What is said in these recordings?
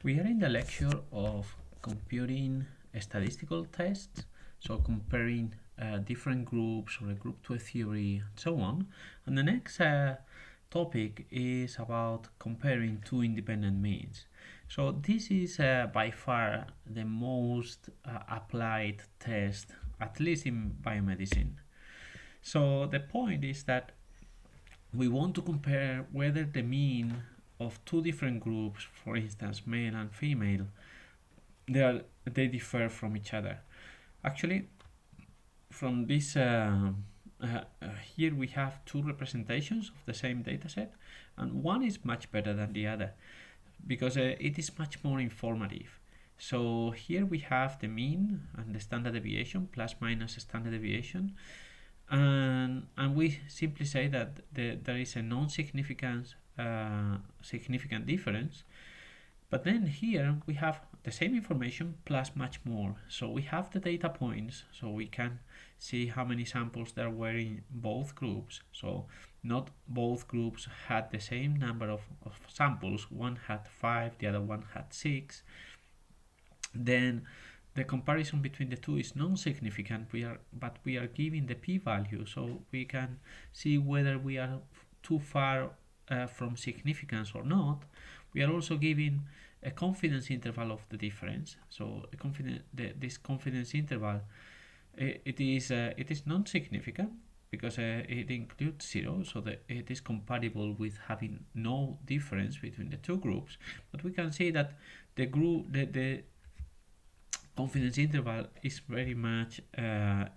We are in the lecture of computing statistical tests, so comparing different groups or a group to a theory and so on. And the next topic is about comparing two independent means. So this is by far the most applied test, at least in biomedicine. So the point is that we want to compare whether the mean of two different groups, for instance male and female, they differ from each other. Actually, from this here we have two representations of the same dataset, and one is much better than the other because it is much more informative. So here we have the mean and the standard deviation plus minus standard deviation, and we simply say that there is a non-significant significant difference. But then here we have the same information plus much more. So we have the data points, so we can see how many samples there were in both groups. So not both groups had the same number of samples. One had 5, the other one had 6. Then the comparison between the two is non-significant, but we are giving the p-value, so we can see whether we are too far from significance or not. We are also giving a confidence interval of the difference. So this confidence interval, it is non-significant because it includes 0, so that it is compatible with having no difference between the two groups. But we can see that the confidence interval is very much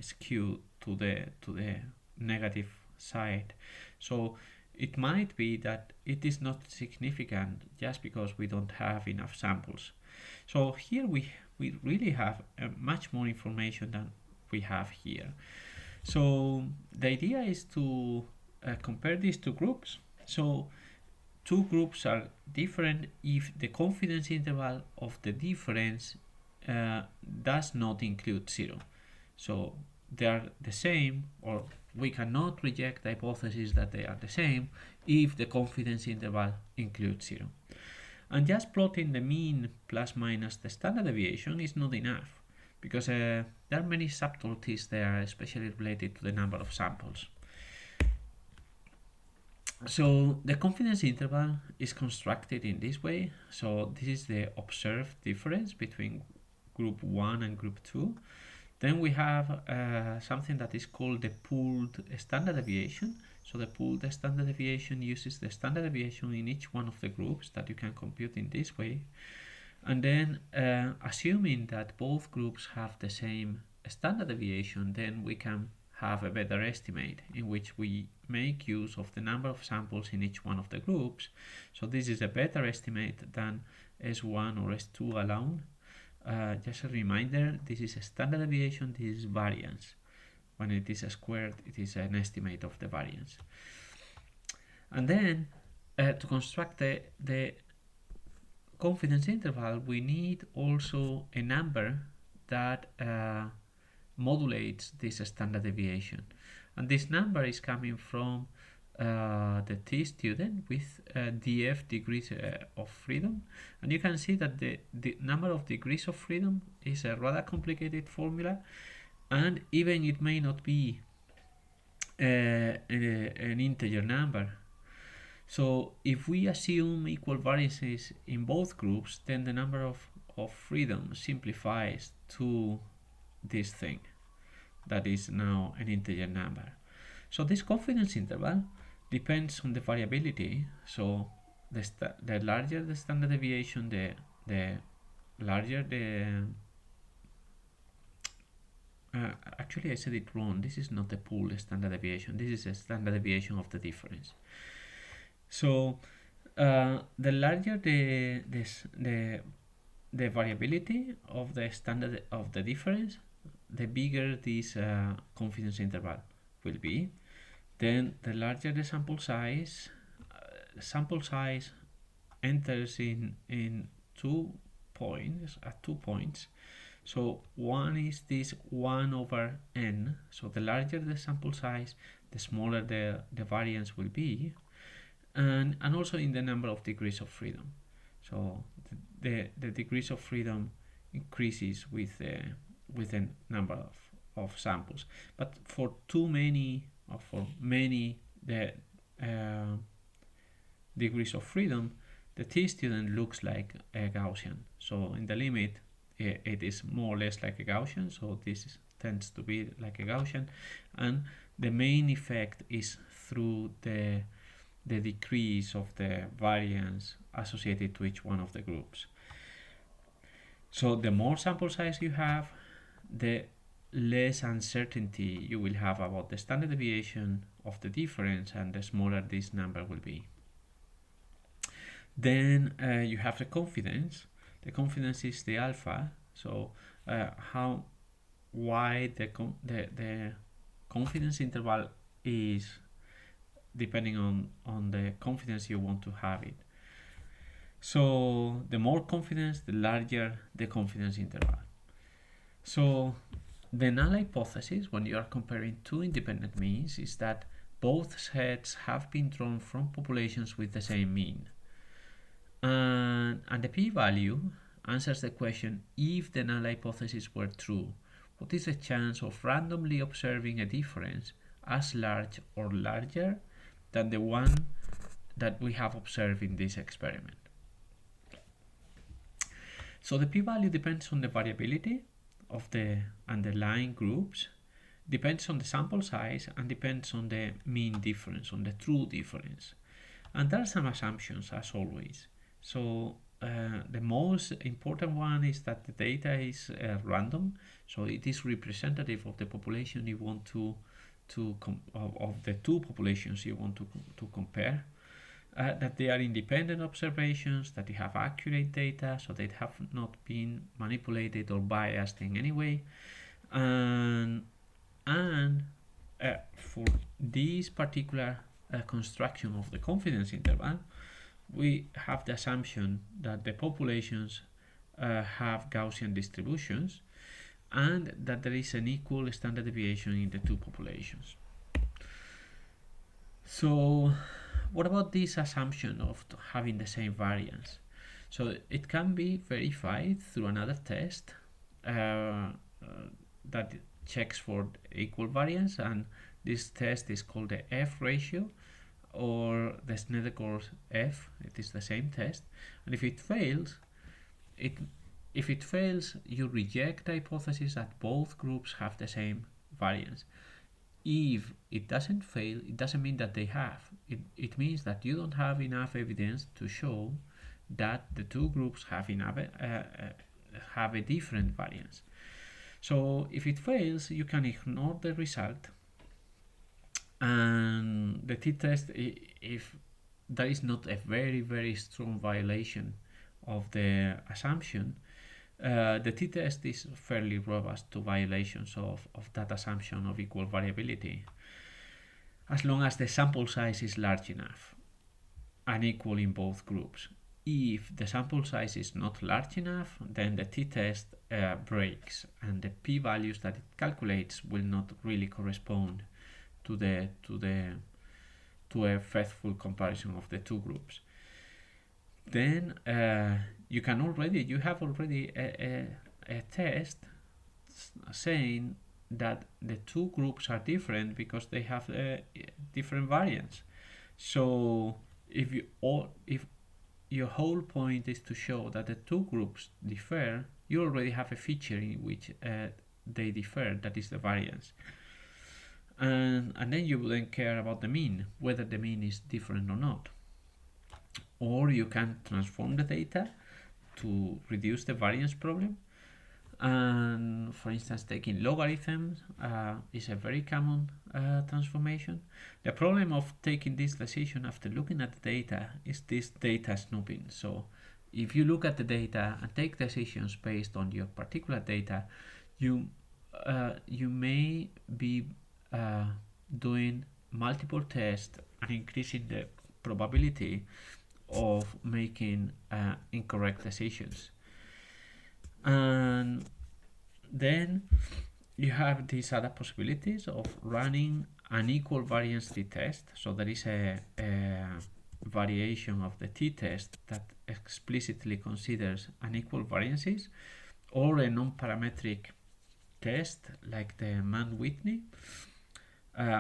skewed to the negative side. So it might be that it is not significant just because we don't have enough samples. So here we really have much more information than we have here. So the idea is to compare these two groups. So two groups are different if the confidence interval of the difference does not include 0. So they are the same, or we cannot reject the hypothesis that they are the same if the confidence interval includes 0. And just plotting the mean plus minus the standard deviation is not enough because there are many subtleties there, especially related to the number of samples. So the confidence interval is constructed in this way. So this is the observed difference between group 1 and group 2. Then we have something that is called the pooled standard deviation. So the pooled standard deviation uses the standard deviation in each one of the groups that you can compute in this way. And then assuming that both groups have the same standard deviation, then we can have a better estimate in which we make use of the number of samples in each one of the groups. So this is a better estimate than S1 or S2 alone. Just a reminder, this is a standard deviation, this is variance. When it is squared, it is an estimate of the variance. And then to construct the confidence interval, we need also a number that modulates this standard deviation. And this number is coming from the t-student with df degrees of freedom, and you can see that the number of degrees of freedom is a rather complicated formula, and even it may not be an integer number. So if we assume equal variances in both groups, then the number of freedom simplifies to this thing that is now an integer number. So this confidence interval depends on the variability. So the larger the standard deviation, the larger the actually I said it wrong. This is not the pooled standard deviation. This is a standard deviation of the difference. So the larger the variability of the standard of the difference, the bigger this confidence interval will be. Then the larger the sample size enters in 2 points, at 2 points. So one is this 1 over n. So the larger the sample size, the smaller the variance will be, and also in the number of degrees of freedom. So the degrees of freedom increases with the number of samples. But for too many, or for many, the degrees of freedom, the t-student looks like a Gaussian. So in the limit, it is more or less like a Gaussian. So this tends to be like a Gaussian, and the main effect is through the decrease of the variance associated to each one of the groups. So the more sample size you have, the less uncertainty you will have about the standard deviation of the difference, and the smaller this number will be. Then you have the confidence. The confidence is the alpha. So how wide the confidence interval is depending on the confidence you want to have it. So the more confidence, the larger the confidence interval. So the null hypothesis, when you are comparing two independent means, is that both sets have been drawn from populations with the same mean. And the p-value answers the question, if the null hypothesis were true, what is the chance of randomly observing a difference as large or larger than the one that we have observed in this experiment? So the p-value depends on the variability of the underlying groups, depends on the sample size, and depends on the mean difference, on the true difference. And there are some assumptions, as always. So the most important one is that the data is random, so it is representative of the population you want of the two populations you want to compare. That they are independent observations, that you have accurate data, so they have not been manipulated or biased in any way, and for this particular construction of the confidence interval, we have the assumption that the populations have Gaussian distributions, and that there is an equal standard deviation in the two populations. So what about this assumption of having the same variance? So it can be verified through another test that checks for equal variance, and this test is called the F ratio, or the Snedeker F. It is the same test, and if it fails, you reject the hypothesis that both groups have the same variance. If it doesn't fail, it doesn't mean that they have. It means that you don't have enough evidence to show that the two groups have a different variance. So if it fails, you can ignore the result, and the t-test, if there is not a very, very strong violation of the assumption, the t-test is fairly robust to violations of that assumption of equal variability, as long as the sample size is large enough and equal in both groups. If the sample size is not large enough, then the t-test breaks, and the p-values that it calculates will not really correspond to a faithful comparison of the two groups. Then you have already a test saying that the two groups are different because they have different variance. So if your whole point is to show that the two groups differ, you already have a feature in which they differ, that is the variance. And then you wouldn't care about the mean, whether the mean is different or not. Or you can transform the data to reduce the variance problem. And for instance, taking logarithms is a very common transformation. The problem of taking this decision after looking at the data is this data snooping. So if you look at the data and take decisions based on your particular data, you may be doing multiple tests and increasing the probability of making incorrect decisions. And then you have these other possibilities of running an equal variance t-test. So there is a variation of the t-test that explicitly considers unequal variances, or a non-parametric test like the Mann-Whitney.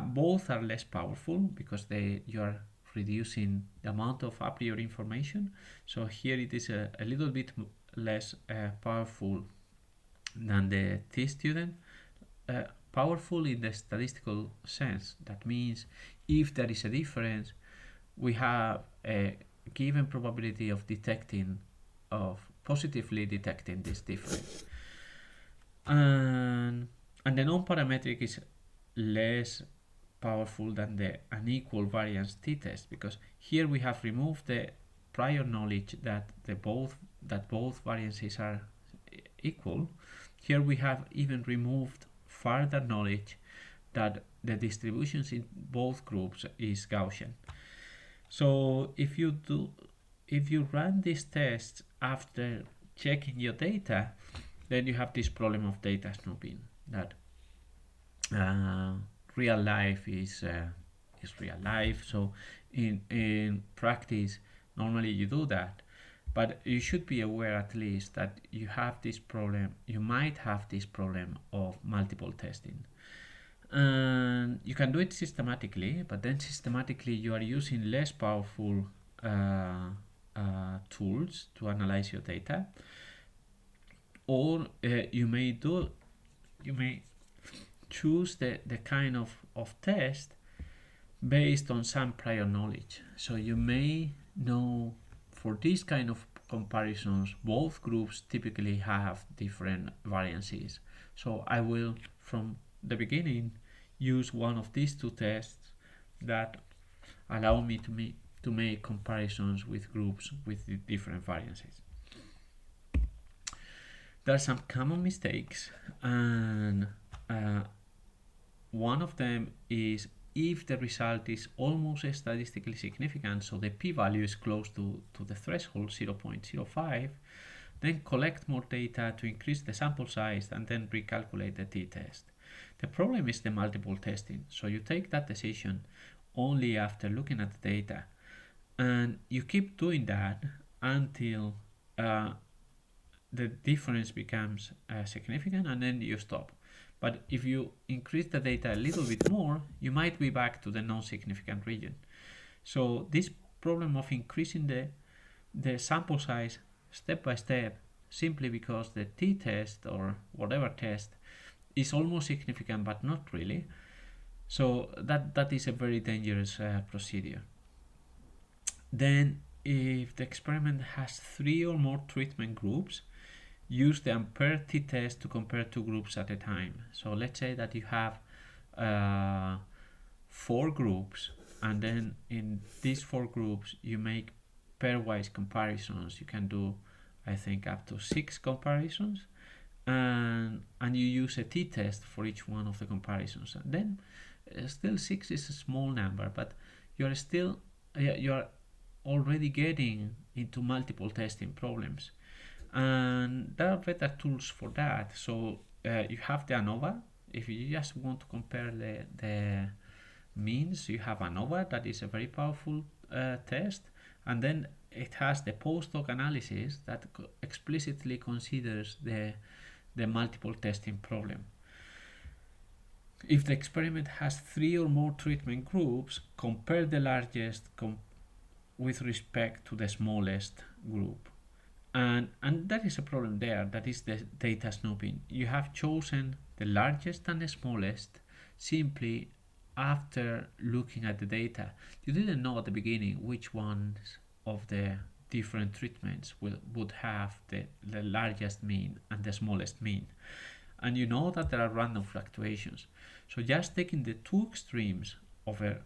Both are less powerful because you are reducing the amount of a priori information. So here it is a little bit less powerful than the t-student. Powerful in the statistical sense. That means if there is a difference, we have a given probability of positively detecting this difference. And the non-parametric is less powerful than the unequal variance t-test, because here we have removed the prior knowledge that both variances are equal. Here we have even removed further knowledge that the distributions in both groups is Gaussian. So if you run these tests after checking your data, then you have this problem of data snooping, that real life is real life. So in practice, normally you do that, but you should be aware at least that you might have this problem of multiple testing. And you can do it systematically, but then systematically you are using less powerful tools to analyze your data, or you may choose the kind of test based on some prior knowledge. So you may know for these kind of comparisons, both groups typically have different variances. So I will, from the beginning, use one of these two tests that allow me to make comparisons with groups with different variances. There are some common mistakes, and one of them is if the result is almost statistically significant, so the p-value is close to the threshold 0.05, then collect more data to increase the sample size and then recalculate the t-test. The problem is the multiple testing, so you take that decision only after looking at the data, and you keep doing that until the difference becomes significant, and then you stop. But if you increase the data a little bit more, you might be back to the non-significant region. So this problem of increasing the sample size step by step, simply because the t-test or whatever test is almost significant but not really, so that is a very dangerous procedure. Then if the experiment has 3 or more treatment groups, use the unpaired t-test to compare two groups at a time. So let's say that you have 4 groups, and then in these 4 groups you make pairwise comparisons. You can do, I think, up to 6 comparisons, and you use a t-test for each one of the comparisons. And then still 6 is a small number, but you're already getting into multiple testing problems. And there are better tools for that. So you have the ANOVA. If you just want to compare the means, you have ANOVA. That is a very powerful test, and then it has the post-hoc analysis that explicitly considers the multiple testing problem. If the experiment has 3 or more treatment groups, compare the largest with respect to the smallest group. And that is a problem there. That is the data snooping. You have chosen the largest and the smallest simply after looking at the data. You didn't know at the beginning which ones of the different treatments would have the largest mean and the smallest mean. And you know that there are random fluctuations. So just taking the two extremes of a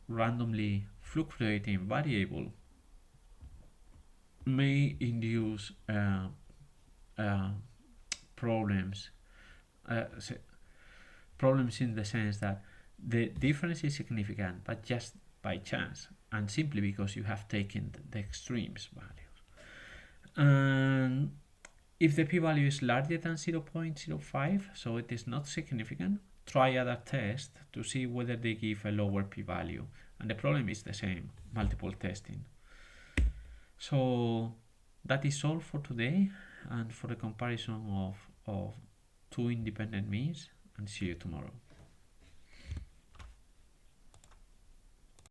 randomly fluctuating variable may induce problems in the sense that the difference is significant, but just by chance and simply because you have taken the extremes values. And if the p-value is larger than 0.05, so it is not significant, try other tests to see whether they give a lower p-value, and the problem is the same, multiple testing. So that is all for today and for the comparison of two independent means, and see you tomorrow.